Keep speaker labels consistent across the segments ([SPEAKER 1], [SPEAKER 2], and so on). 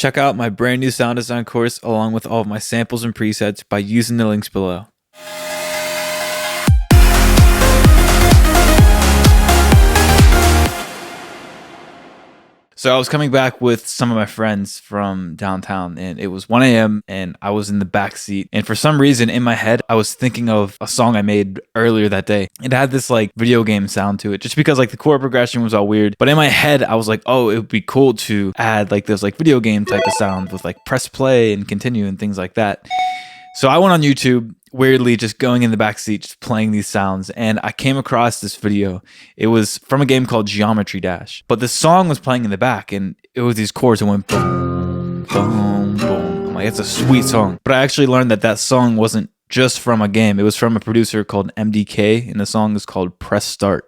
[SPEAKER 1] Check out my brand new sound design course along with all of my samples and presets by using the links below. So I was coming back with some of my friends from downtown, and it was 1 a.m. and I was in the back seat. And for some reason in my head, I was thinking of a song I made earlier that day. It had this like video game sound to it, just because like the chord progression was all weird. But in my head, I was like, oh, it would be cool to add like this like video game type of sound with like press play and continue and things like that. So I went on YouTube, weirdly just going in the backseat, just playing these sounds, and I came across this video. It was from a game called Geometry Dash, but the song was playing in the back, and it was these chords that went boom, boom, boom. I'm like, it's a sweet song. But I actually learned that that song wasn't just from a game. It was from a producer called MDK, and the song is called Press Start.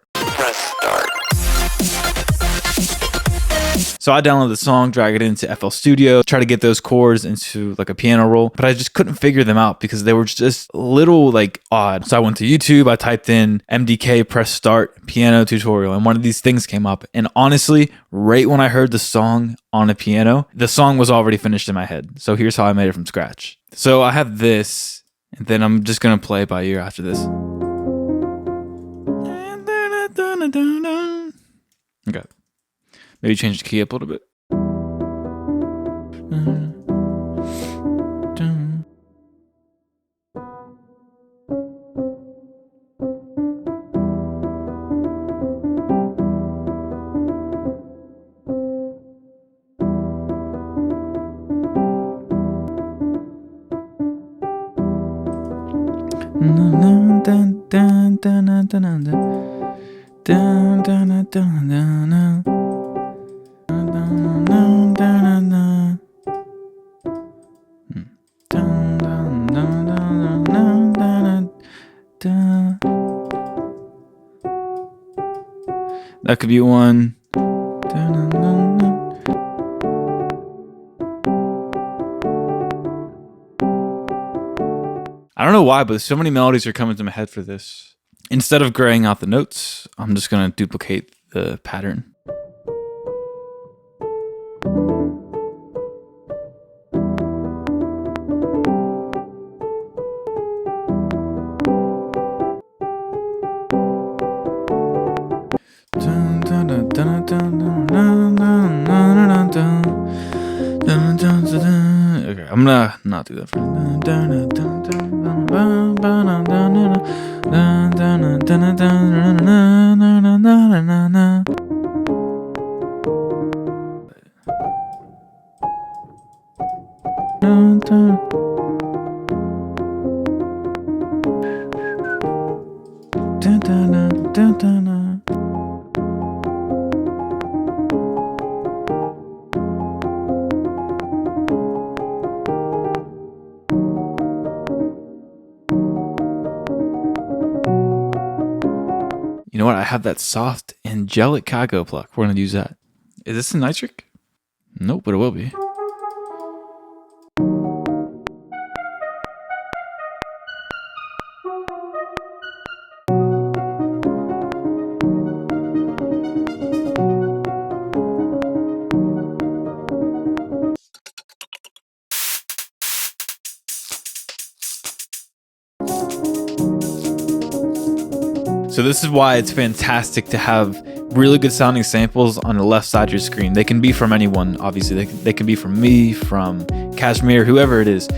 [SPEAKER 1] So I downloaded the song, drag it into FL Studio, try to get those chords into like a piano roll, but I just couldn't figure them out because they were just a little like odd. So I went to YouTube, I typed in MDK Press Start piano tutorial, and one of these things came up. And honestly, right when I heard the song on a piano, the song was already finished in my head. So here's how I made it from scratch. So I have this, and then I'm just gonna play by ear after this. Okay. Maybe change the key up a little bit. That could be one. I don't know why, but so many melodies are coming to my head for this. Instead of graying out the notes, I'm just gonna duplicate the pattern. Okay, I'm gonna not do that for You know what? I have that soft angelic Kago pluck. We're gonna use that. Is this a nitric? Nope, but it will be. So this is why it's fantastic to have really good sounding samples on the left side of your screen. They can be from anyone, obviously. They can be from me, from Kashmir, whoever it is.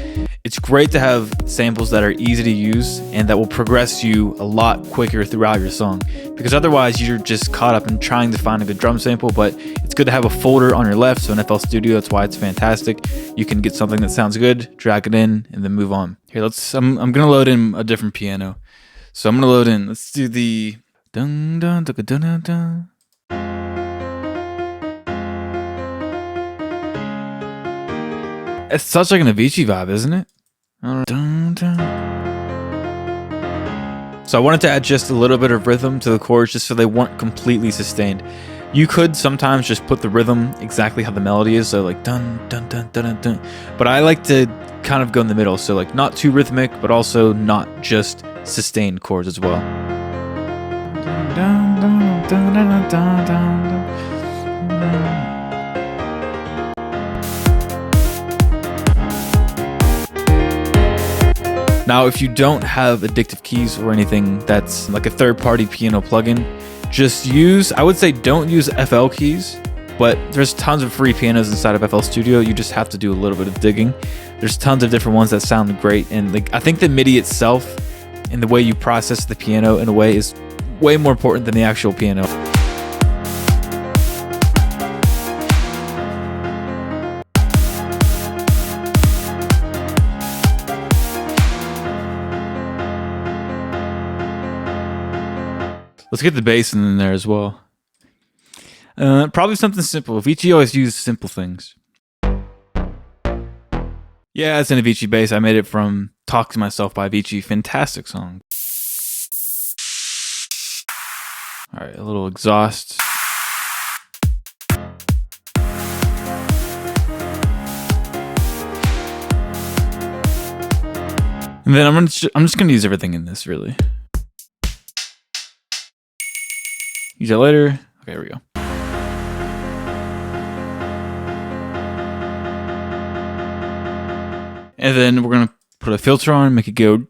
[SPEAKER 1] It's great to have samples that are easy to use and that will progress you a lot quicker throughout your song. Because otherwise you're just caught up in trying to find a good drum sample, but it's good to have a folder on your left. So in FL Studio, that's why it's fantastic. You can get something that sounds good, drag it in, and then move on. Here, I'm gonna load in a different piano. So I'm gonna load in. Let's do the dun dun dun dun dun dun. It's such like an Avicii vibe, isn't it? Dun, dun. So I wanted to add just a little bit of rhythm to the chords, just so they weren't completely sustained. You could sometimes just put the rhythm exactly how the melody is, so like dun dun dun dun dun dun. But I like to kind of go in the middle, so like not too rhythmic, but also not just sustained chords as well. Now, if you don't have addictive keys or anything that's like a third-party piano plugin, just use, I would say don't use FL keys, but there's tons of free pianos inside of FL Studio. You just have to do a little bit of digging. There's tons of different ones that sound great, and like I think the MIDI itself and the way you process the piano in a way is way more important than the actual piano. Let's get the bass in there as well. Probably something simple. Avicii always uses simple things. Yeah, it's an Avicii bass. I made it from Talk to Myself by Avicii. Fantastic song. All right, a little exhaust. And then I'm just gonna use everything in this, really. Use that later. Okay, here we go. And then we're gonna put a filter on, make it go.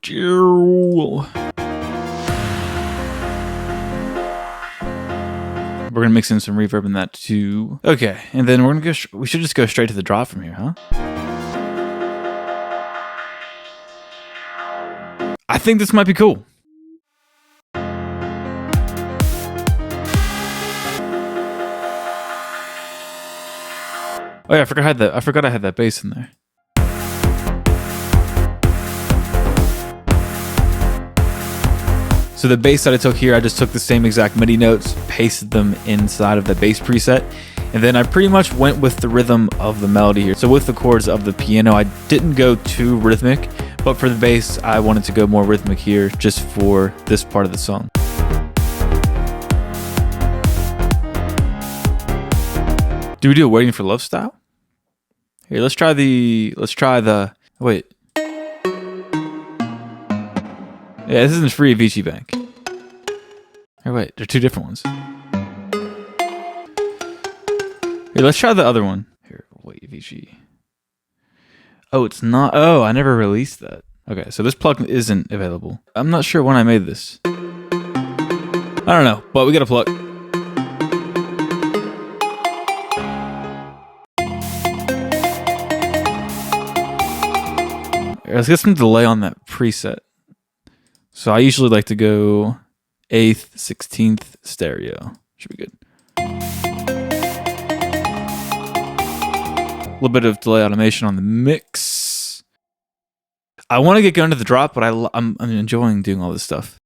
[SPEAKER 1] We're gonna mix in some reverb in that too. Okay, and then we're gonna go. We should just go straight to the drop from here, huh? I think this might be cool. Oh yeah, I forgot I had that bass in there. So the bass that I took here, I just took the same exact MIDI notes, pasted them inside of the bass preset, and then I pretty much went with the rhythm of the melody here. So with the chords of the piano, I didn't go too rhythmic, but for the bass, I wanted to go more rhythmic here just for this part of the song. Do we do a Waiting for Love style? Here, let's try the, wait. Yeah, this isn't free Avicii Bank. Here, wait, they're two different ones. Here, let's try the other one. Here, wait, Avicii. Oh, it's not, oh, I never released that. Okay, so this plug isn't available. I'm not sure when I made this. I don't know, but we got a plug. Let's get some delay on that preset. So I usually like to go 8th, 16th stereo. Should be good. A little bit of delay automation on the mix. I want to get going to the drop, but I'm enjoying doing all this stuff.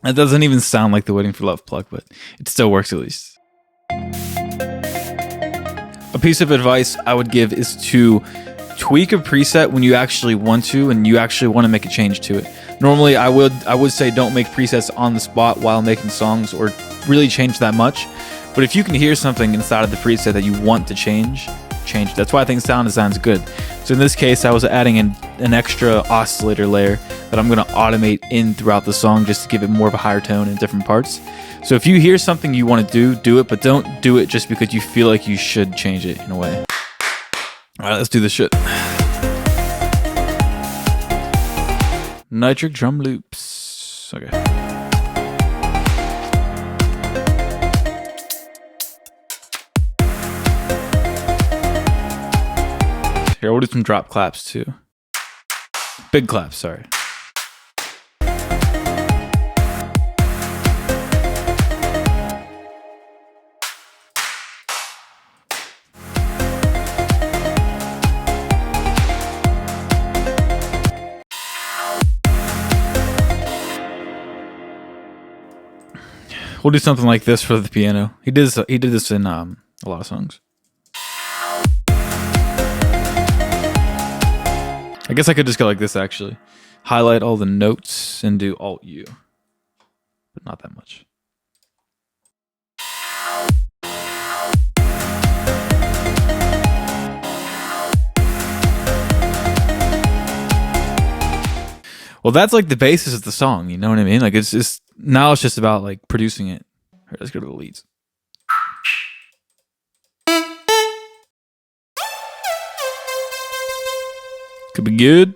[SPEAKER 1] It doesn't even sound like the Waiting for Love plug, but it still works at least. A piece of advice I would give is to tweak a preset when you actually want to and you actually want to make a change to it. Normally, I would say don't make presets on the spot while making songs or really change that much. But if you can hear something inside of the preset that you want to change it. That's why I think sound design is good. So in this case, I was adding an extra oscillator layer that I'm going to automate in throughout the song just to give it more of a higher tone in different parts. So if you hear something you want to do it, but don't do it just because you feel like you should change it in a way. All right, let's do this shit. Nitric drum loops. Okay. Here, we'll do some drop claps too. Big claps, sorry. We'll do something like this for the piano. He did this in a lot of songs. I guess I could just go like this actually. Highlight all the notes and do Alt U. But not that much. Well, that's like the basis of the song, you know what I mean? Like it's just now it's just about like producing it. All right, let's go to the leads. Could be good.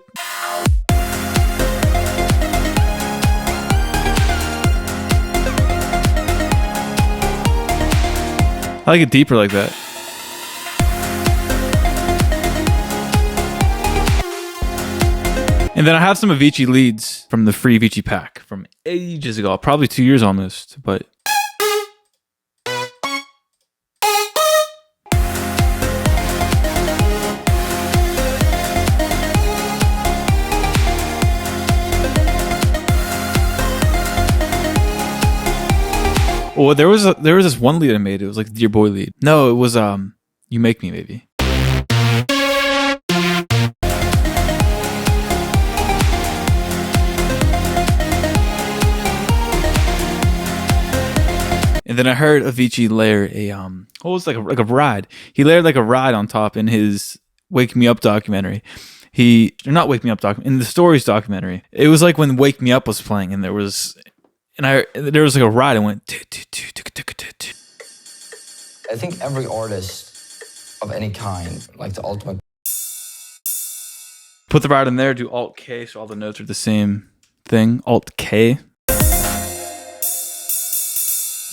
[SPEAKER 1] I like it deeper like that. And then I have some Avicii leads from the free Avicii pack from ages ago, probably 2 years almost, but well, there was this one lead I made. It was like the Dear Boy lead. No, it was You Make Me, maybe. And then I heard Avicii layer a what was like a ride. He layered like a ride on top in his Wake Me Up documentary. Not Wake Me Up in the Stories documentary. It was like when Wake Me Up was playing, and there was like a ride. And went.
[SPEAKER 2] I think every artist of any kind, like the ultimate.
[SPEAKER 1] Put the ride in there. Do Alt K, so all the notes are the same thing. Alt K.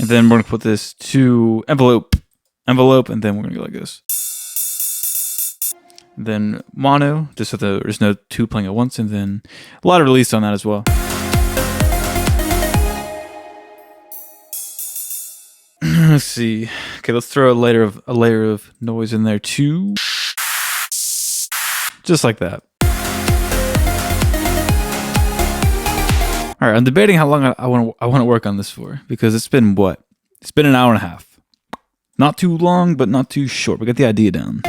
[SPEAKER 1] And then we're going to put this to envelope, and then we're going to go like this. And then mono, just so there's no two playing at once, and then a lot of release on that as well. Let's see. Okay, let's throw a layer of noise in there too. Just like that. All right, I'm debating how long I want to work on this for, because it's been what? It's been an hour and a half. Not too long, but not too short. We got the idea down.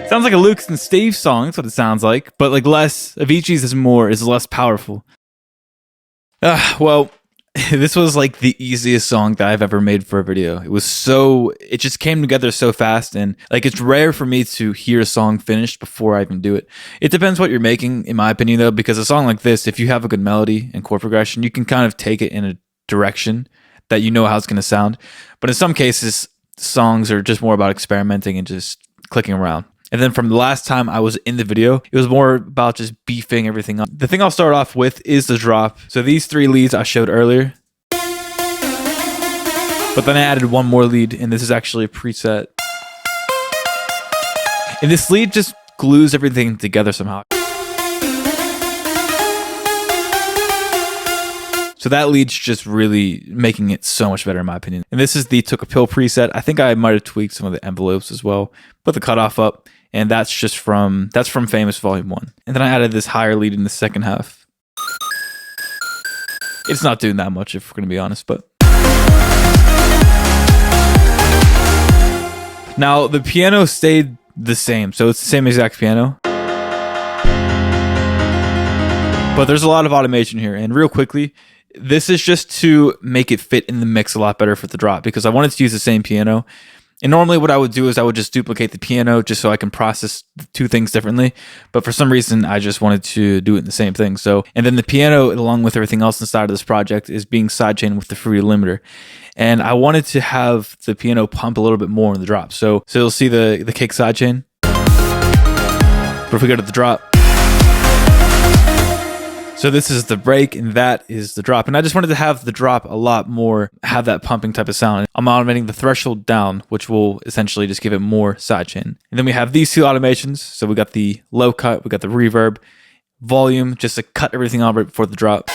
[SPEAKER 1] Sounds like a Lucas and Steve song. That's what it sounds like, but like less. Avicii's is less powerful. Well, this was like the easiest song that I've ever made for a video. It just came together so fast, and like it's rare for me to hear a song finished before I even do it. It depends what you're making, in my opinion, though, because a song like this, if you have a good melody and chord progression, you can kind of take it in a direction that you know how it's going to sound. But in some cases, songs are just more about experimenting and just clicking around. And then from the last time I was in the video, it was more about just beefing everything up. The thing I'll start off with is the drop. So these 3 leads I showed earlier. But then I added one more lead, and this is actually a preset. And this lead just glues everything together somehow. So that lead's just really making it so much better in my opinion. And this is the Took a Pill preset. I think I might have tweaked some of the envelopes as well. Put the cutoff up, and that's from Famous Volume 1. And then I added this higher lead in the second half. It's not doing that much, if we're gonna be honest, but now the piano stayed the same, so it's the same exact piano. But there's a lot of automation here, and real quickly, this is just to make it fit in the mix a lot better for the drop, because I wanted to use the same piano. And normally what I would do is I would just duplicate the piano just so I can process the two things differently. But for some reason, I just wanted to do it in the same thing. So, and then the piano, along with everything else inside of this project, is being sidechained with the free limiter. And I wanted to have the piano pump a little bit more in the drop. So you'll see the kick sidechain. But if we go to the drop, so this is the break, and that is the drop. And I just wanted to have the drop a lot more, have that pumping type of sound. I'm automating the threshold down, which will essentially just give it more sidechain. And then we have these two automations. So we got the low cut, we got the reverb, volume, just to cut everything out right before the drop.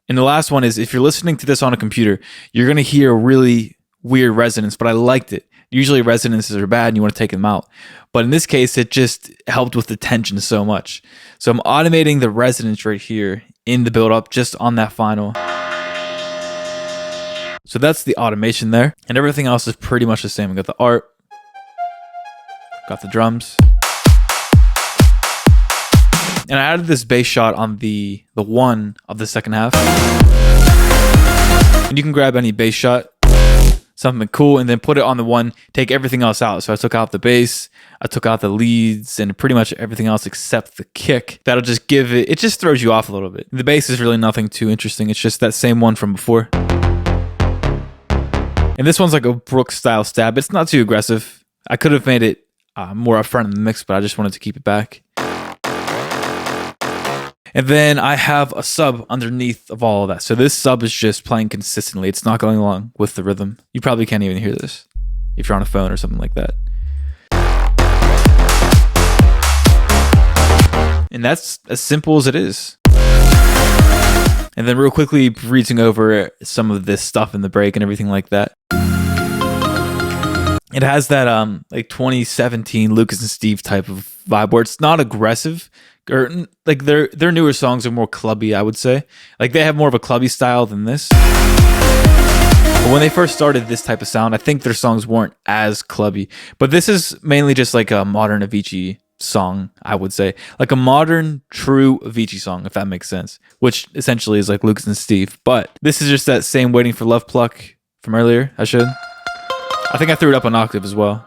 [SPEAKER 1] And the last one is, if you're listening to this on a computer, you're going to hear a really weird resonance, but I liked it. Usually resonances are bad and you want to take them out. But in this case, it just helped with the tension so much. So I'm automating the resonance right here in the build up just on that final. So that's the automation there. And everything else is pretty much the same. We got the art, got the drums. And I added this bass shot on the one of the second half. And you can grab any bass shot. something cool, and then put it on the one, take everything else out. So I took out the bass, I took out the leads, and pretty much everything else except the kick. That'll just give it just throws you off a little bit. The bass is really nothing too interesting. It's just that same one from before. And this one's like a Brooks style stab. It's not too aggressive. I could have made it more upfront in the mix, but I just wanted to keep it back. And then I have a sub underneath of all of that. So this sub is just playing consistently. It's not going along with the rhythm. You probably can't even hear this if you're on a phone or something like that. And that's as simple as it is. And then real quickly breezing over some of this stuff in the break and everything like that. It has that like 2017 Lucas and Steve type of vibe where it's not aggressive, or like their newer songs are more clubby, I would say. Like they have more of a clubby style than this. But when they first started this type of sound, I think their songs weren't as clubby. But this is mainly just like a modern Avicii song, I would say. Like a modern, true Avicii song, if that makes sense. Which essentially is like Lucas and Steve. But this is just that same Waiting for Love pluck from earlier. I think I threw it up an octave as well.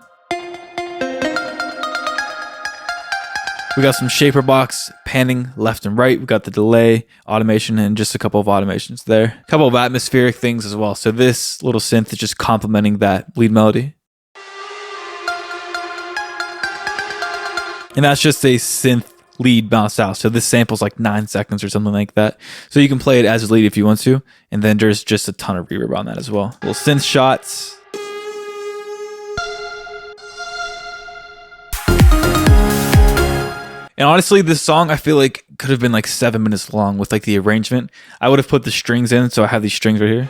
[SPEAKER 1] We got some shaper box, panning left and right. We got the delay, automation, and just a couple of automations there. A couple of atmospheric things as well. So this little synth is just complementing that lead melody. And that's just a synth lead bounce out. So this sample's like 9 seconds or something like that. So you can play it as a lead if you want to. And then there's just a ton of reverb on that as well. Little synth shots. And honestly, this song, I feel like could have been like 7 minutes long with like the arrangement. I would have put the strings in, so I have these strings right here.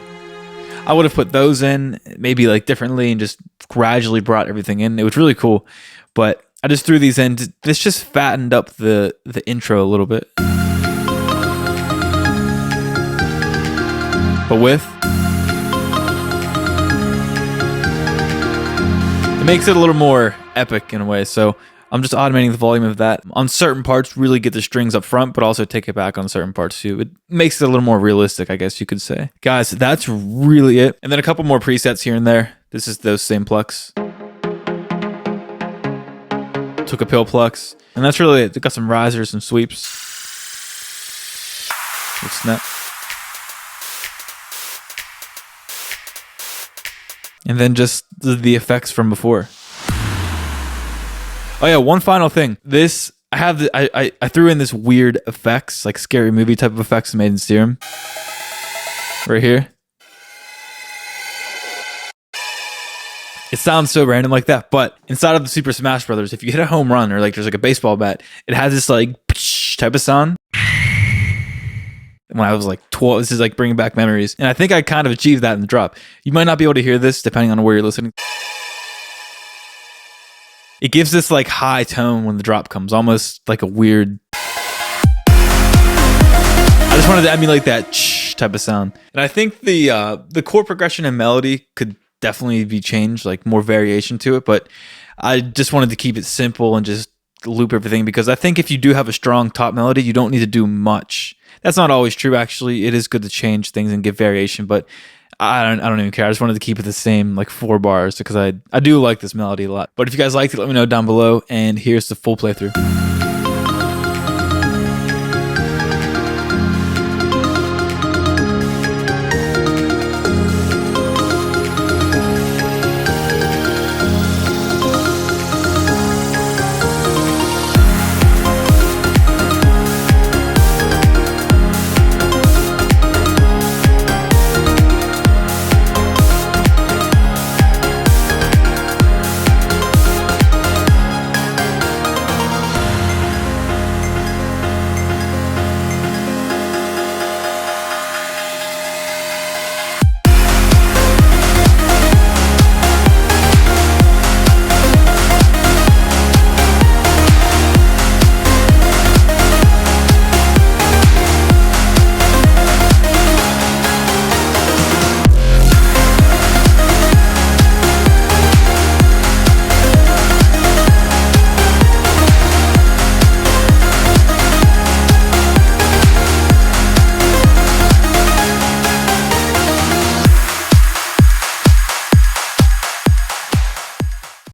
[SPEAKER 1] I would have put those in, maybe like differently, and just gradually brought everything in. It was really cool, but I just threw these in. This just fattened up the intro a little bit. But it makes it a little more epic in a way, so I'm just automating the volume of that. On certain parts, really get the strings up front, but also take it back on certain parts too. It makes it a little more realistic, I guess you could say. Guys, that's really it. And then a couple more presets here and there. This is those same plucks. Took a pill plucks. And that's really it. It got some risers, some sweeps. Snap. And then just the effects from before. Oh yeah, one final thing. This I threw in this weird effects, like scary movie type of effects made in Serum. Right here. It sounds so random like that, but inside of the Super Smash Brothers, if you hit a home run or like there's like a baseball bat, it has this like type of sound. When I was like 12, this is like bringing back memories, and I think I kind of achieved that in the drop. You might not be able to hear this depending on where you're listening. It gives this like high tone when the drop comes, almost like a weird. I just wanted to emulate that type of sound, and I think the chord progression and melody could definitely be changed, like more variation to it. But I just wanted to keep it simple and just loop everything, because I think if you do have a strong top melody, you don't need to do much. That's not always true, actually. It is good to change things and give variation, but I don't even care. I just wanted to keep it the same, like 4 bars, because I do like this melody a lot. But if you guys liked it, let me know down below, and here's the full playthrough.